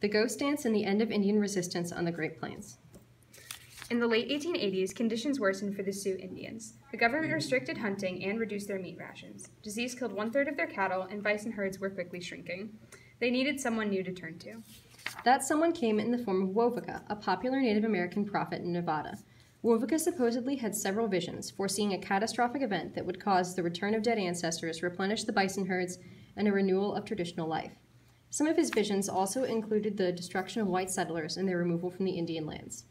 The Ghost Dance and the End of Indian Resistance on the Great Plains. In the late 1880s, conditions worsened for the Sioux Indians. The government restricted hunting and reduced their meat rations. Disease killed 1/3 of their cattle, and bison herds were quickly shrinking. They needed someone new to turn to. That someone came in the form of Wovoka, a popular Native American prophet in Nevada. Wovoka supposedly had several visions, foreseeing a catastrophic event that would cause the return of dead ancestors, replenish the bison herds, and a renewal of traditional life. Some of his visions also included the destruction of white settlers and their removal from the Indian lands.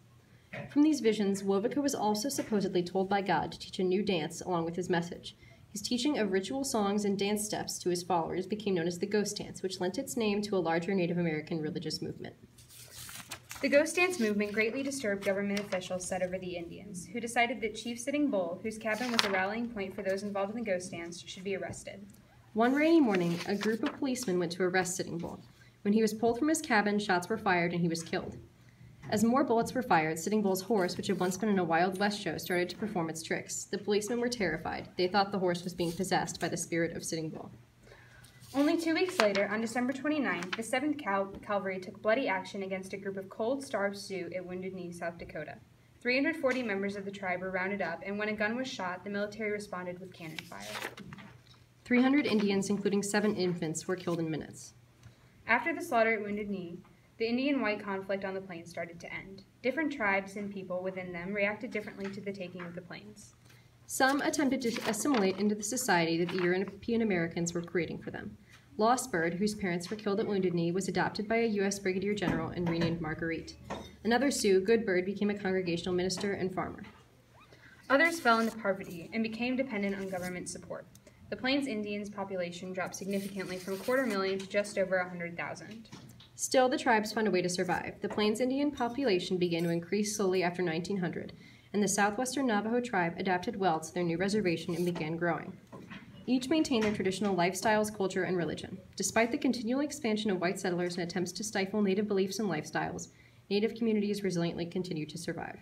From these visions, Wovoka was also supposedly told by God to teach a new dance along with his message. His teaching of ritual songs and dance steps to his followers became known as the Ghost Dance, which lent its name to a larger Native American religious movement. The Ghost Dance movement greatly disturbed government officials set over the Indians, who decided that Chief Sitting Bull, whose cabin was a rallying point for those involved in the Ghost Dance, should be arrested. One rainy morning, a group of policemen went to arrest Sitting Bull. When he was pulled from his cabin, shots were fired and he was killed. As more bullets were fired, Sitting Bull's horse, which had once been in a Wild West show, started to perform its tricks. The policemen were terrified. They thought the horse was being possessed by the spirit of Sitting Bull. Only 2 weeks later, on December 29th, the 7th Cavalry took bloody action against a group of cold, starved Sioux at Wounded Knee, South Dakota. 340 members of the tribe were rounded up, and when a gun was shot, the military responded with cannon fire. 300 Indians, including 7 infants, were killed in minutes. After the slaughter at Wounded Knee, the Indian-white conflict on the plains started to end. Different tribes and people within them reacted differently to the taking of the plains. Some attempted to assimilate into the society that the European Americans were creating for them. Lost Bird, whose parents were killed at Wounded Knee, was adopted by a U.S. Brigadier General and renamed Marguerite. Another Sioux, Good Bird, became a congregational minister and farmer. Others fell into poverty and became dependent on government support. The Plains Indians' population dropped significantly from 250,000 to just over 100,000. Still, the tribes found a way to survive. The Plains Indian population began to increase slowly after 1900, and the southwestern Navajo tribe adapted well to their new reservation and began growing. Each maintained their traditional lifestyles, culture, and religion. Despite the continual expansion of white settlers and attempts to stifle Native beliefs and lifestyles, Native communities resiliently continued to survive.